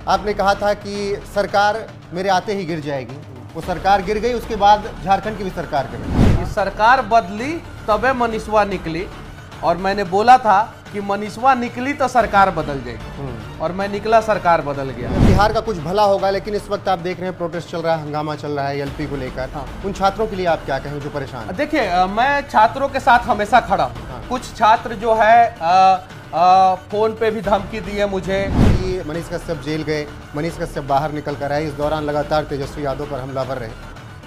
आपने कहा था कि सरकार मेरे आते ही गिर जाएगी, वो सरकार गिर गई, उसके बाद झारखंड की भी सरकार गिर गई। सरकार बदली तबे मनीषवा निकली, और मैंने बोला था कि मनीषवा निकली तो सरकार बदल जाएगी, और मैं निकला, सरकार बदल गया। बिहार का कुछ भला होगा, लेकिन इस वक्त आप देख रहे हैं प्रोटेस्ट चल रहा है, हंगामा चल रहा है एलपी को लेकर। उन छात्रों के लिए आप क्या कहें जो परेशान हैं? देखिए, मैं छात्रों के साथ हमेशा खड़ा हूँ। कुछ छात्र जो है फोन पे भी धमकी दी है मुझे कि मनीष कश्यप जेल गए, मनीष कश्यप बाहर निकल कर आए, इस दौरान लगातार तेजस्वी यादव पर हमलावर रहे।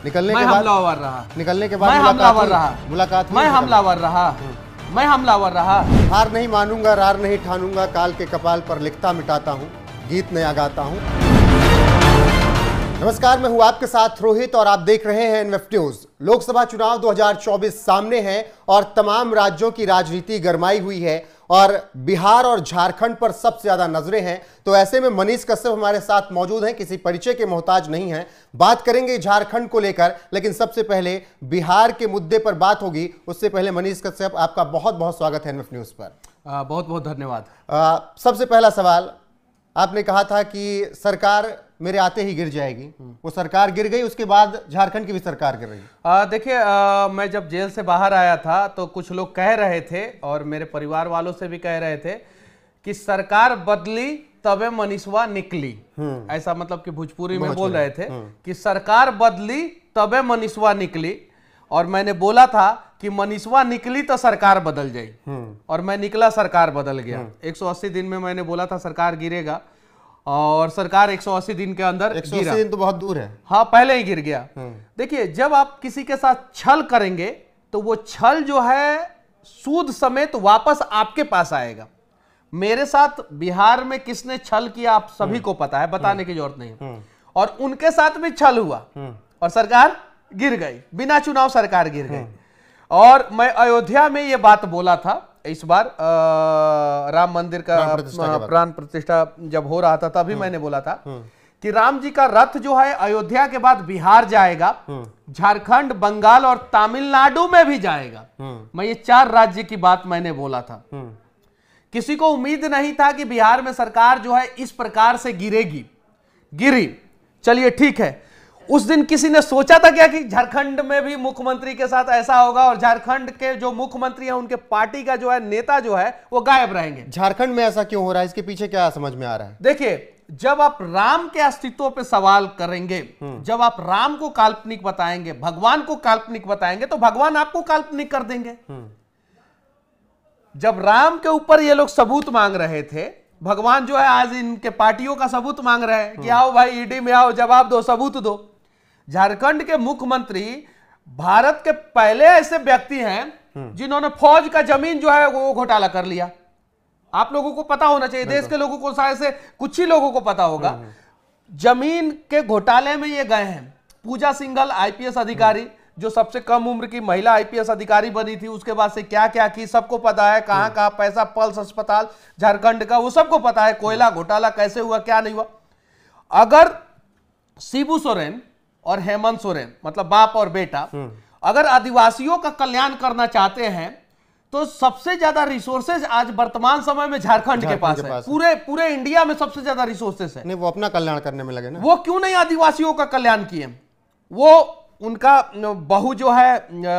निकलने के बाद हमलावर रहा, निकलने के बाद मैं हमलावर रहा, मुलाकात मैं हमलावर रहा, मैं हमलावर रहा। हार नहीं मानूंगा, रार नहीं ठानूंगा, काल के कपाल पर लिखता मिटाता हूँ, गीत नया गाता हूँ। नमस्कार, मैं हूं आपके साथ रोहित और आप देख रहे हैं एनएफ न्यूज। लोकसभा चुनाव 2024 सामने हैं और तमाम राज्यों की राजनीति गरमाई हुई है और बिहार और झारखंड पर सबसे ज्यादा नजरें हैं। तो ऐसे में मनीष कश्यप हमारे साथ मौजूद हैं, किसी परिचय के मोहताज नहीं हैं। बात करेंगे झारखंड को लेकर, लेकिन सबसे पहले बिहार के मुद्दे पर बात होगी। उससे पहले मनीष कश्यप, आपका बहुत बहुत स्वागत है एनएफ न्यूज पर। बहुत बहुत धन्यवाद। सबसे पहला सवाल, आपने कहा था कि सरकार मेरे आते ही गिर जाएगी, वो सरकार गिर गई, उसके बाद झारखंड की भी सरकार गिर रही। देखिए, मैं जब जेल से बाहर आया था तो कुछ लोग कह रहे थे, और मेरे परिवार वालों से भी कह रहे थे कि सरकार बदली तबे मनीषवा निकली। ऐसा मतलब कि भोजपुरी में बोल रहे थे कि सरकार बदली तबे मनीषवा निकली, और मैंने बोला था कि मनीषवा निकली तो सरकार बदल जाएगी, और मैं निकला, सरकार बदल गया। 180 दिन में मैंने बोला था सरकार गिरेगा, और सरकार 180 दिन के अंदर 180 दिन तो बहुत दूर है। हाँ, पहले ही गिर गया। देखिए, जब आप किसी के साथ छल करेंगे तो वो छल जो है सूद समेत वापस आपके पास आएगा। मेरे साथ बिहार में किसने छल किया आप सभी को पता है, बताने की जरूरत नहीं है। और उनके साथ भी छल हुआ और सरकार गिर गई, बिना चुनाव सरकार गिर गई। और मैं अयोध्या में ये बात बोला था, इस बार राम मंदिर का प्राण प्रतिष्ठा जब हो रहा था, तभी मैंने बोला था कि राम जी का रथ जो है अयोध्या के बाद बिहार जाएगा, झारखंड, बंगाल और तमिलनाडु में भी जाएगा। मैं ये 4 राज्य की बात मैंने बोला था। किसी को उम्मीद नहीं था कि बिहार में सरकार जो है इस प्रकार से गिरेगी, गिरी। चलिए ठीक है, उस दिन किसी ने सोचा था क्या कि झारखंड में भी मुख्यमंत्री के साथ ऐसा होगा, और झारखंड के जो मुख्यमंत्री हैं उनके पार्टी का जो है नेता जो है वो गायब रहेंगे? झारखंड में ऐसा क्यों हो रहा है, इसके पीछे क्या समझ में आ रहा है? देखिए, जब आप राम के अस्तित्व पे सवाल करेंगे, जब आप राम को काल्पनिक बताएंगे, भगवान को काल्पनिक बताएंगे, तो भगवान आपको काल्पनिक कर देंगे। जब राम के ऊपर ये लोग सबूत मांग रहे थे, भगवान जो है आज इनके पार्टियों का सबूत मांग रहे हैं कि आओ भाई, ईडी में आओ, जवाब दो, सबूत दो। झारखंड के मुख्यमंत्री भारत के पहले ऐसे व्यक्ति हैं जिन्होंने फौज का जमीन जो है वो घोटाला कर लिया। आप लोगों को पता होना चाहिए, देश के लोगों को शायद से कुछ ही लोगों को पता होगा। जमीन के घोटाले में ये गए हैं। पूजा सिंघल आईपीएस अधिकारी, जो सबसे कम उम्र की महिला आईपीएस अधिकारी बनी थी, उसके बाद से क्या क्या की सबको पता है। कहां कहां पैसा, पल्स अस्पताल झारखंड का, वो सबको पता है। कोयला घोटाला कैसे हुआ, क्या नहीं हुआ। अगर शिबू सोरेन और हेमंत सोरेन, मतलब बाप और बेटा, अगर आदिवासियों का कल्याण करना चाहते हैं तो सबसे ज्यादा रिसोर्सेज आज वर्तमान समय में झारखंड के पास है। पूरे इंडिया में सबसे ज्यादा रिसोर्सेज है। नहीं, वो अपना कल्याण करने में लगे ना। वो क्यों नहीं आदिवासियों का कल्याण किए? वो उनका बहू जो है,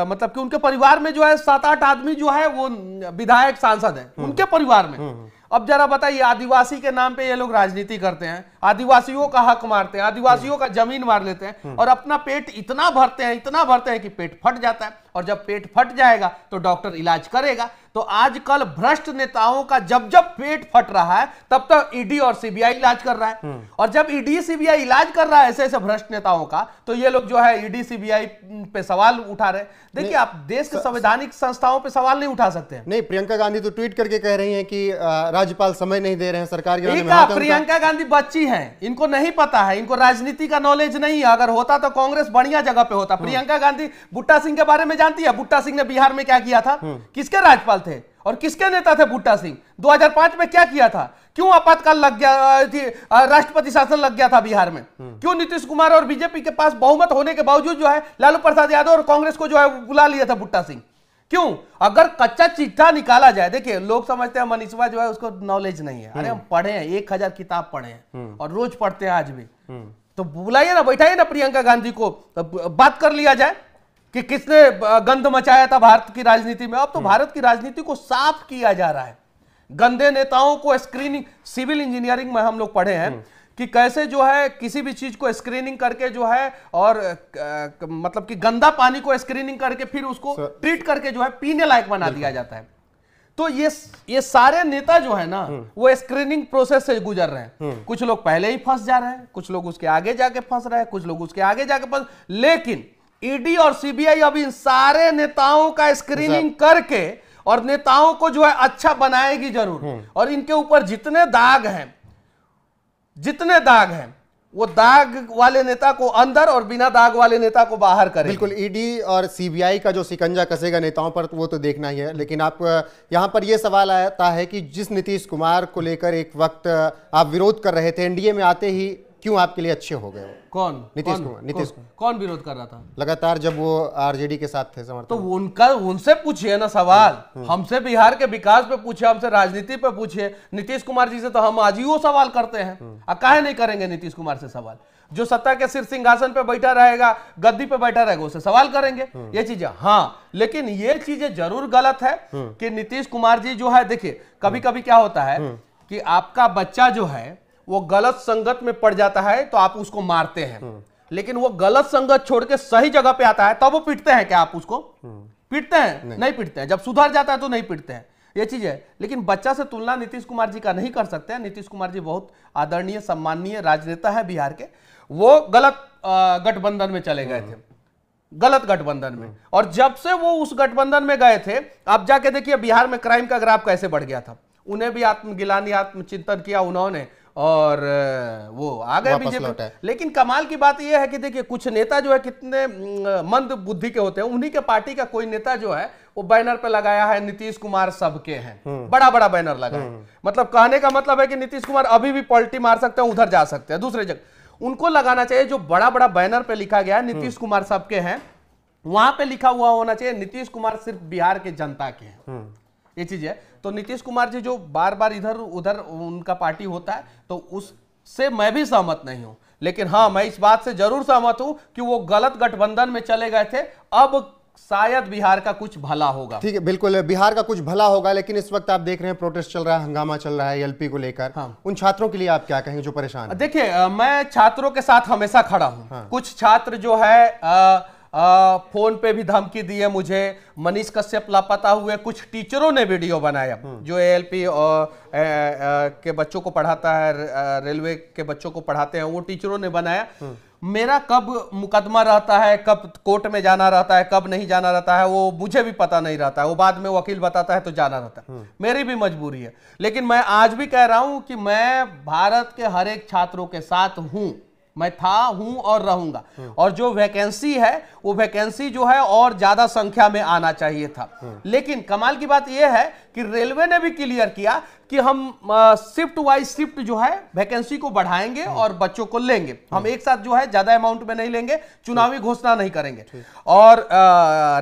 मतलब कि उनके परिवार में जो है 7-8 आदमी जो है वो विधायक, सांसद है उनके परिवार में। अब जरा बताइए, आदिवासी के नाम पे ये लोग राजनीति करते हैं, आदिवासियों का हक मारते हैं, आदिवासियों का जमीन मार लेते हैं, और अपना पेट इतना भरते हैं कि पेट फट जाता है। और जब पेट फट जाएगा तो डॉक्टर इलाज करेगा। तो आजकल भ्रष्ट नेताओं का जब जब पेट फट रहा है तब तक ईडी और सीबीआई इलाज कर रहा है। और जब ईडी सीबीआई इलाज कर रहा है ऐसे ऐसे भ्रष्ट नेताओं का, तो ये लोग जो है ईडी सीबीआई पे सवाल उठा रहे। देखिए, आप देश के संवैधानिक संस्थाओं पे सवाल नहीं उठा सकते हैं। नहीं, प्रियंका गांधी तो ट्वीट करके कह रही हैं कि राज्यपाल समय नहीं दे रहे हैं सरकार के। प्रियंका गांधी बच्ची हैं, इनको नहीं पता है, इनको राजनीति का नॉलेज नहीं है। अगर होता तो कांग्रेस बढ़िया जगह पे होता। प्रियंका गांधी बुट्टा सिंह के बारे में जानती है? बुट्टा सिंह ने बिहार में क्या किया था? किसके राज्यपाल थे और किसके नेता थे बुट्टा सिंह? 2005 में क्या किया था? क्यों आपातकाल लग गया थी, राष्ट्रपति शासन लग गया था बिहार में? क्यों नीतीश कुमार और बीजेपी के पास बहुमत होने के बावजूद जो है लालू प्रसाद यादव और कांग्रेस को जो है बुला लिया था बुट्टा सिंह? क्यों? अगर कच्चा चिट्ठा निकाला जाए, देखिए लोग समझते हैं मनीषवा जो है उसको नॉलेज नहीं है। अरे हम पढ़े हैं, 1000 किताब पढ़े हैं और रोज पढ़ते हैं आज भी। तो बुलाइए ना, बैठाइए ना प्रियंका गांधी को, बात कर लिया जाए कि किसने गंद मचाया था भारत की राजनीति में। अब तो भारत की राजनीति को साफ किया जा रहा है। गंदे नेताओं को स्क्रीनिंग, सिविल इंजीनियरिंग में हम लोग पढ़े हैं कि कैसे जो है किसी भी चीज को स्क्रीनिंग करके जो है, और मतलब कि गंदा पानी को स्क्रीनिंग करके फिर उसको ट्रीट करके जो है पीने लायक बना दिया जाता है। तो ये सारे नेता जो है ना वो स्क्रीनिंग प्रोसेस से गुजर रहे हैं। कुछ लोग पहले ही फंस जा रहे हैं, कुछ लोग उसके आगे जाके फंस रहे हैं, कुछ लोग उसके आगे जाके फंस। लेकिन ईडी और सीबीआई अब इन सारे नेताओं का स्क्रीनिंग करके और नेताओं को जो है अच्छा बनाएगी जरूर। और इनके ऊपर जितने दाग हैं वो दाग वाले नेता को अंदर और बिना दाग वाले नेता को बाहर करें। बिल्कुल, ईडी और सीबीआई का जो शिकंजा कसेगा नेताओं पर वो तो देखना ही है। लेकिन आप यहां पर यह सवाल आता है कि जिस नीतीश कुमार को लेकर एक वक्त आप विरोध कर रहे थे, एनडीए में आते ही क्यों आपके लिए अच्छे हो गए? कौन? नीतीश कुमार। कौन विरोध कर रहा था लगातार जब वो आरजेडी के साथ थे समर्थन? तो उनसे पूछिए ना सवाल। हमसे बिहार के विकास पे पूछिए, हमसे राजनीति पे पूछिए। नीतीश कुमार जी से तो हम आज ही वो सवाल करते हैं। काहे नहीं करेंगे नीतीश कुमार से सवाल? जो सत्ता के सिर सिंहासन पे बैठा रहेगा, गद्दी पे बैठा रहेगा, उससे सवाल करेंगे ये चीजें। हाँ, लेकिन ये चीजें जरूर गलत है कि नीतीश कुमार जी जो है, देखिए कभी कभी क्या होता है कि आपका बच्चा जो है वो गलत संगत में पड़ जाता है तो आप उसको मारते हैं, लेकिन वो गलत संगत छोड़ के सही जगह पे आता है तब वो पीटते हैं। क्या आप उसको पीटते हैं? नहीं पीटते हैं। जब सुधर जाता है तो नहीं पीटते हैं, ये चीज है। लेकिन बच्चा से तुलना नीतीश कुमार जी का नहीं कर सकते हैं। नीतीश कुमार जी बहुत आदरणीय, सम्माननीय राजनेता है बिहार के। वो गलत गठबंधन में चले गए थे, गलत गठबंधन में, और जब से वो उस गठबंधन में गए थे, अब जाके देखिए बिहार में क्राइम का ग्राफ कैसे बढ़ गया था। उन्हें भी आत्मगिलानी, आत्मचिंतन किया उन्होंने और वो आ गए बीजेपी। लेकिन कमाल की बात यह है कि देखिए कुछ नेता जो है कितने मंद बुद्धि के होते हैं। उन्हीं के पार्टी का कोई नेता जो है वो बैनर पे लगाया है नीतीश कुमार सबके हैं, बड़ा बड़ा बैनर लगा है। मतलब कहने का मतलब है कि नीतीश कुमार अभी भी पलटी मार सकते हैं, उधर जा सकते हैं दूसरे जगह। उनको लगाना चाहिए जो बड़ा बड़ा बैनर पे लिखा गया है नीतीश कुमार सबके हैं, वहां पे लिखा हुआ होना चाहिए नीतीश कुमार सिर्फ बिहार के जनता के हैं। ये चीज है। तो नीतीश कुमार जी जो बार बार इधर उधर उनका पार्टी होता है, तो उससे मैं भी सहमत नहीं हूं। लेकिन हाँ, मैं इस बात से जरूर सहमत हूं कि वो गलत गठबंधन में चले गए थे। अब शायद बिहार का कुछ भला होगा। ठीक है, बिल्कुल बिहार का कुछ भला होगा। लेकिन इस वक्त आप देख रहे हैं प्रोटेस्ट चल रहा है, हंगामा चल रहा है एलपी को लेकर। हाँ। उन छात्रों के लिए आप क्या कहेंगे जो परेशान हैं? देखिए मैं छात्रों के साथ हमेशा खड़ा हूं। हाँ। कुछ छात्र जो है फोन पे भी धमकी दी है मुझे। मनीष कश्यप लापता हुए कुछ टीचरों ने वीडियो बनाया जो एएलपी के बच्चों को पढ़ाता है, रेलवे के बच्चों को पढ़ाते हैं, वो टीचरों ने बनाया। मेरा कब मुकदमा रहता है, कब कोर्ट में जाना रहता है, कब नहीं जाना रहता है, वो मुझे भी पता नहीं रहता है। वो बाद में वकील बताता है तो जाना रहता है। मेरी भी मजबूरी है। लेकिन मैं आज भी कह रहा हूं कि मैं भारत के हर एक छात्रों के साथ हूं। मैं था, हूं और रहूंगा। और जो वैकेंसी है वो वैकेंसी जो है और ज्यादा संख्या में आना चाहिए था। लेकिन कमाल की बात यह है कि रेलवे ने भी क्लियर किया कि हम शिफ्ट वाइज शिफ्ट जो है वैकेंसी को बढ़ाएंगे और बच्चों को लेंगे। हम एक साथ जो है ज्यादा अमाउंट में नहीं लेंगे, चुनावी घोषणा नहीं करेंगे। और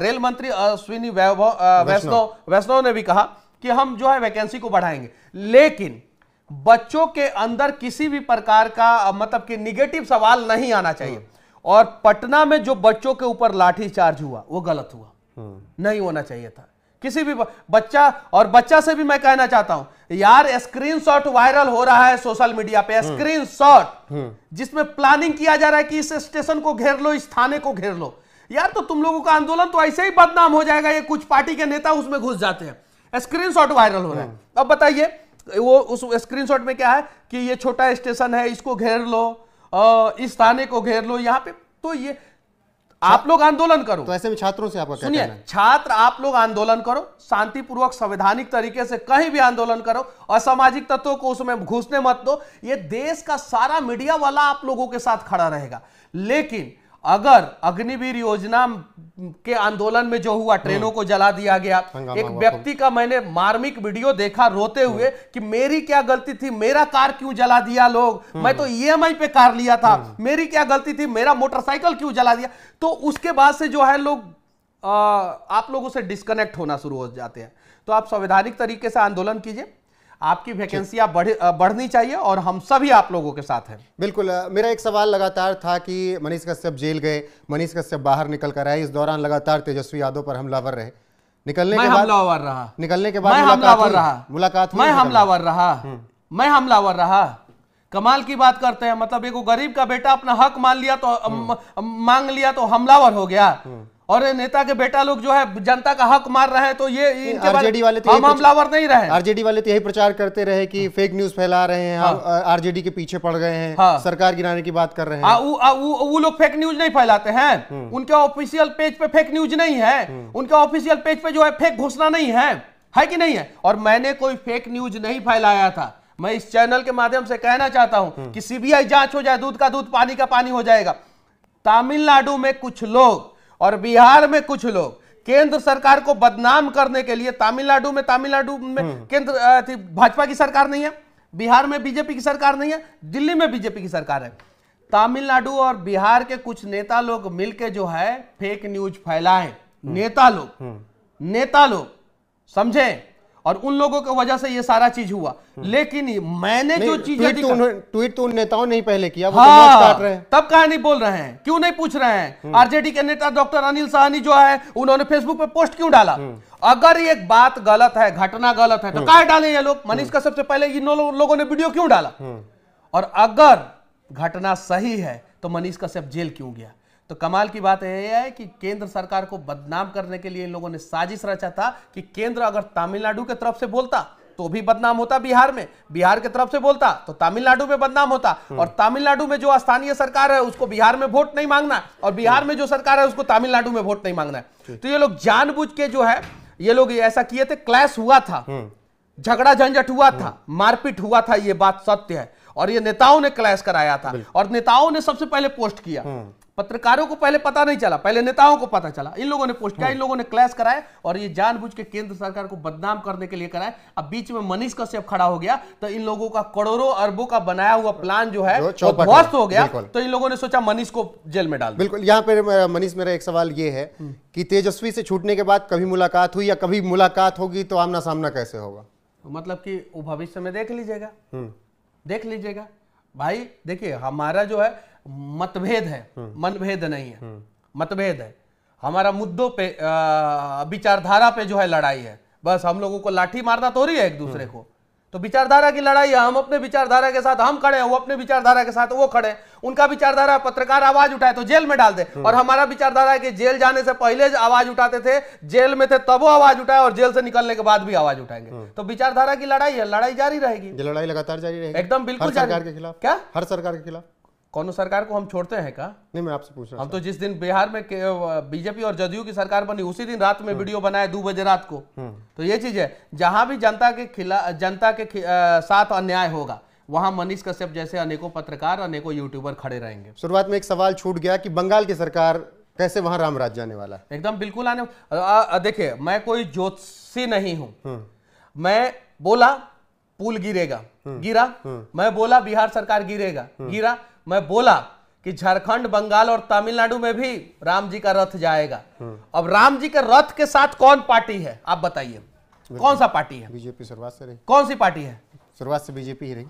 रेल मंत्री अश्विनी वैष्णव ने भी कहा कि हम जो है वैकेंसी को बढ़ाएंगे। लेकिन बच्चों के अंदर किसी भी प्रकार का मतलब कि निगेटिव सवाल नहीं आना चाहिए। और पटना में जो बच्चों के ऊपर लाठीचार्ज हुआ वो गलत हुआ, नहीं होना चाहिए था। किसी भी बच्चा, और बच्चा से भी मैं कहना चाहता हूं यार, स्क्रीनशॉट वायरल हो रहा है सोशल मीडिया पे, स्क्रीनशॉट जिसमें प्लानिंग किया जा रहा है कि इस स्टेशन को घेर लो, इस थाने को घेर लो। यार तो तुम लोगों का आंदोलन तो ऐसे ही बदनाम हो जाएगा। ये कुछ पार्टी के नेता उसमें घुस जाते हैं। स्क्रीनशॉट वायरल हो रहा है। अब बताइए वो उस स्क्रीनशॉट में क्या है कि ये छोटा स्टेशन है, इसको घेर लो, इस थाने को घेर लो, यहां पे। तो ये आप लोग आंदोलन करो। तो ऐसे में छात्रों से आपका क्या सुनिए, कहना है? छात्र आप लोग आंदोलन करो, शांतिपूर्वक संवैधानिक तरीके से कहीं भी आंदोलन करो, असामाजिक तत्वों को उसमें घुसने मत दो। ये देश का सारा मीडिया वाला आप लोगों के साथ खड़ा रहेगा। लेकिन अगर अग्निवीर योजना के आंदोलन में जो हुआ, ट्रेनों को जला दिया गया, एक व्यक्ति का मैंने मार्मिक वीडियो देखा रोते हुए कि मेरी क्या गलती थी, मेरा कार क्यों जला दिया लोग, मैं तो ईएमआई पे कार लिया था, मेरी क्या गलती थी, मेरा मोटरसाइकिल क्यों जला दिया। तो उसके बाद से जो है लोग आप लोगों से डिस्कनेक्ट होना शुरू हो जाते हैं। तो आप संवैधानिक तरीके से आंदोलन कीजिए, आपकी वैकेंसियां बढ़नी चाहिए और हम सभी आप लोगों के साथ हैं। बिल्कुल। मेरा एक सवाल लगातार था कि मनीष कश्यप जेल गए, मनीष कश्यप बाहर निकल कर आए, इस दौरान लगातार तेजस्वी यादव पर हमलावर रहे, निकलने के बाद हमलावर रहा, निकलने के बाद मैं हमलावर रहा, मुलाकात मैं हमलावर रहा, मैं हमलावर रहा। कमाल की बात करते हैं, मतलब एक गरीब का बेटा अपना हक मान लिया तो मांग लिया तो हमलावर हो गया, और नेता के बेटा लोग जो है जनता का हक मार रहे हैं तो ये इनके आरजेडी वाले तो हम हमलावर नहीं रहे। आरजेडी वाले तो यही प्रचार करते रहे कि फेक न्यूज फैला रहे हैं, हम आरजेडी के पीछे पड़ गए हैं, सरकार गिराने की बात कर रहे हैं। वो लोग फेक न्यूज नहीं फैलाते हैं, उनके ऑफिशियल पेज पे फेक न्यूज नहीं है, उनके ऑफिशियल पेज पे जो है फेक घोषणा नहीं है कि नहीं है। और मैंने कोई फेक न्यूज नहीं फैलाया था। मैं इस चैनल के माध्यम से कहना चाहता हूं कि सीबीआई जांच हो जाए, दूध का दूध पानी का पानी हो जाएगा। तमिलनाडु में कुछ लोग और बिहार में कुछ लोग केंद्र सरकार को बदनाम करने के लिए, तमिलनाडु में केंद्र भाजपा की सरकार नहीं है, बिहार में बीजेपी की सरकार नहीं है, दिल्ली में बीजेपी की सरकार है। तमिलनाडु और बिहार के कुछ नेता लोग मिलके जो है फेक न्यूज फैलाए, नेता लोग समझे, और उन लोगों की वजह से ये सारा चीज हुआ। लेकिन मैंने जो चीजें ट्वीट तो उन नेताओं ने ही पहले किया, वो तो काट रहे हैं। तब कहा नहीं बोल रहे हैं, क्यों नहीं पूछ रहे हैं? आरजेडी के नेता डॉक्टर अनिल साहनी जो है उन्होंने फेसबुक पे पोस्ट क्यों डाला? अगर ये बात गलत है, घटना गलत है, तो काहे डाले ये लोग? मनीष का सबसे पहले इन लोगों ने वीडियो क्यों डाला? और अगर घटना सही है तो मनीष कश्यप जेल क्यों गया? तो कमाल की बात यह है कि केंद्र सरकार को बदनाम करने के लिए इन लोगों ने साजिश रचा था कि केंद्र अगर तमिलनाडु के तरफ से बोलता तो भी बदनाम होता बिहार में, बिहार के तरफ से बोलता तो तमिलनाडु में बदनाम होता, और तमिलनाडु में जो स्थानीय सरकार है उसको बिहार में वोट नहीं मांगना, और बिहार में जो सरकार है उसको तमिलनाडु में वोट नहीं मांगना है। तो ये लोग जानबूझ के जो है ये लोग ऐसा किए थे। क्लैश हुआ था, झगड़ा झंझट हुआ था, मारपीट हुआ था, ये बात सत्य है। और ये नेताओं ने क्लैश कराया था, और नेताओं ने सबसे पहले पोस्ट किया। पत्रकारों को पहले पता नहीं चला, पहले नेताओं को पता चला, इन लोगों ने पोस्ट किया, इन लोगों ने क्लैश कराया, और ये जानबूझ के केंद्र सरकार को बदनाम करने के लिए कराया। अब बीच में मनीष कश्यप खड़ा हो गया तो इन लोगों का करोड़ों अरबों का बनाया हुआ प्लान जो है वो ध्वस्त हो गया। तो इन लोगों ने सोचा मनीष को जेल में डाल। बिल्कुल। यहाँ पे मनीष, मेरा एक सवाल ये है कि तेजस्वी से छूटने के बाद कभी मुलाकात हुई या कभी मुलाकात होगी तो आमना सामना कैसे होगा? मतलब कि वो भविष्य में देख लीजिएगा भाई। देखिए, हमारा जो है मतभेद है, मनभेद नहीं है, मतभेद है। हमारा मुद्दों पे विचारधारा पे जो है लड़ाई है। बस हम लोगों को लाठी मारना तो रही है एक दूसरे को, तो विचारधारा की लड़ाई है। हम अपने विचारधारा के साथ हम खड़े हैं, वो अपने विचारधारा के साथ वो खड़े हैं। उनका विचारधारा पत्रकार आवाज उठाए तो जेल में डाल दे, और हमारा विचारधारा है कि जेल जाने से पहले आवाज उठाते थे, जेल में थे तब वो आवाज उठाए, और जेल से निकलने के बाद भी आवाज उठाएंगे। तो विचारधारा की लड़ाई है, लड़ाई जारी रहेगी। ये लड़ाई लगातार जारी रहेगी एकदम, बिल्कुल। सरकार के खिलाफ? क्या हर सरकार के खिलाफ? कौन सरकार को हम छोड़ते हैं का? नहीं, मैं आपसे पूछ रहा हूं। हम तो जिस दिन बिहार में बीजेपी और जदयू की सरकार बनी उसी दिन रात में वीडियो बनाए 2 बजे रात को। तो ये चीज है, जहां भी जनता के साथ अन्याय होगा वहां मनीष कश्यप जैसे अनेकों पत्रकार, अनेकों यूट्यूबर खड़े रहेंगे। शुरुआत में एक सवाल छूट गया कि बंगाल की सरकार कैसे वहां राम राज्य आने वाला है? एकदम बिल्कुल आने। देखिए, मैं कोई ज्योतिषी नहीं हूं। मैं बोला पुल गिरेगा, गिरा। मैं बोला बिहार सरकार गिरेगा, गिरा। मैं बोला कि झारखंड, बंगाल और तमिलनाडु में भी राम जी का रथ जाएगा। अब राम जी के रथ के साथ कौन पार्टी है आप बताइए? कौन सा पार्टी है? बीजेपी शुरुआत से रही। कौन सी पार्टी है? शुरुआत से बीजेपी ही रही।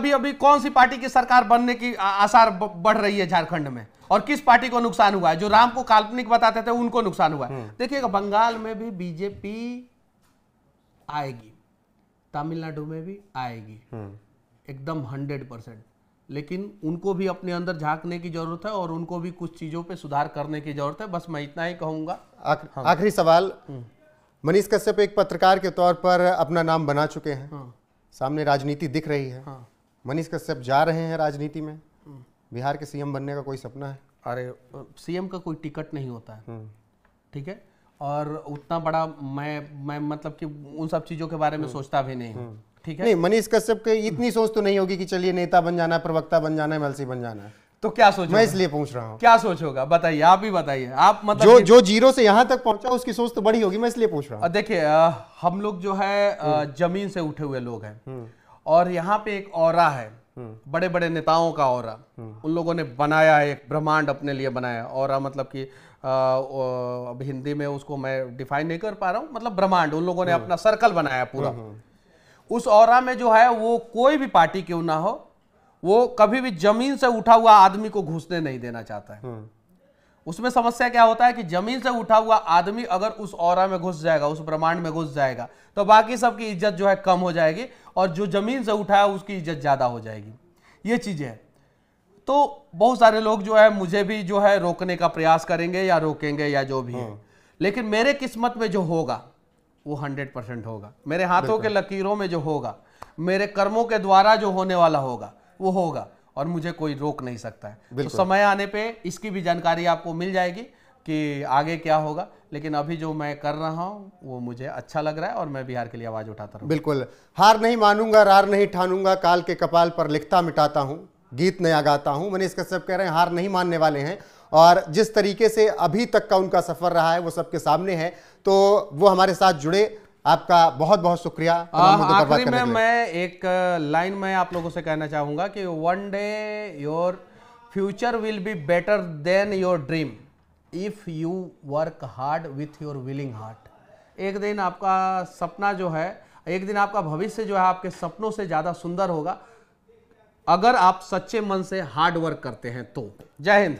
अभी कौन सी पार्टी की सरकार बनने की आसार बढ़ रही है झारखंड में? और किस पार्टी को नुकसान हुआ है? जो राम को काल्पनिक बताते थे उनको नुकसान हुआ है। देखिएगा, बंगाल में भी बीजेपी आएगी, तमिलनाडु में भी आएगी, एकदम 100%। लेकिन उनको भी अपने अंदर झांकने की जरूरत है, और उनको भी कुछ चीजों पे सुधार करने की जरूरत है। बस मैं इतना ही कहूंगा। आखिरी सवाल, मनीष कश्यप एक पत्रकार के तौर पर अपना नाम बना चुके हैं, सामने राजनीति दिख रही है। मनीष कश्यप जा रहे हैं राजनीति में, बिहार के सीएम बनने का कोई सपना है? अरे, सीएम का कोई टिकट नहीं होता है, ठीक है। और उतना बड़ा मैं मतलब कि उन सब चीजों के बारे में सोचता भी नहीं हूँ, ठीक है। नहीं, मनीष कश्यप के इतनी सोच तो नहीं होगी कि चलिए नेता बन जाना है, प्रवक्ता बन जाना है, एमएलसी बन जाना है। तो क्या सोच? मैं इसलिए पूछ रहा हूँ, क्या सोच होगा बताइए, आप ही बताइए। आप मतलब जो जीरो से यहाँ तक पहुंचा उसकी सोच तो बड़ी होगी, मैं इसलिए पूछ रहा हूँ। देखिए, हम लोग जो है जमीन से उठे हुए लोग हैं, और यहाँ पे एक ऑरा है बड़े बड़े नेताओं का ऑरा, उन लोगों ने बनाया है, एक ब्रह्मांड अपने लिए बनाया। ऑरा मतलब कि अब हिंदी में उसको मैं डिफाइन नहीं कर पा रहा हूँ, मतलब ब्रह्मांड, उन लोगों ने अपना सर्कल बनाया पूरा। उस ऑरा में जो है वो कोई भी पार्टी क्यों ना हो, वो कभी भी जमीन से उठा हुआ आदमी को घुसने नहीं देना चाहता है। उसमें समस्या क्या होता है कि जमीन से उठा हुआ आदमी अगर उस ऑरा में घुस जाएगा, उस ब्रह्मांड में घुस जाएगा, तो बाकी सबकी इज्जत जो है कम हो जाएगी, और जो जमीन से उठा है उसकी इज्जत ज्यादा हो जाएगी। ये चीजें है। तो बहुत सारे लोग जो है मुझे भी जो है रोकने का प्रयास करेंगे या रोकेंगे या जो भी है, लेकिन मेरे किस्मत में जो होगा वो 100% होगा। मेरे हाथों के लकीरों में जो होगा, मेरे कर्मों के द्वारा जो होने वाला होगा वो होगा, और मुझे कोई रोक नहीं सकता है। तो समय आने पे इसकी भी जानकारी आपको मिल जाएगी कि आगे क्या होगा, लेकिन अभी जो मैं कर रहा हूँ वो मुझे अच्छा लग रहा है, और मैं बिहार के लिए आवाज उठाता रहूँ। बिल्कुल, हार नहीं मानूंगा, रार नहीं ठानूंगा, काल के कपाल पर लिखता मिटाता हूँ, गीत नया गाता हूँ। मनीष कश्यप कह रहे हैं हार नहीं मानने वाले हैं, और जिस तरीके से अभी तक का उनका सफर रहा है वो सबके सामने है। तो वो हमारे साथ जुड़े, आपका बहुत बहुत शुक्रिया। आखिरी में मैं एक लाइन में आप लोगों से कहना चाहूंगा कि one day your future will be better than your dream if you work hard with your willing heart. एक दिन आपका सपना जो है, एक दिन आपका भविष्य जो है आपके सपनों से ज्यादा सुंदर होगा, अगर आप सच्चे मन से हार्ड वर्क करते हैं तो। जय हिंद।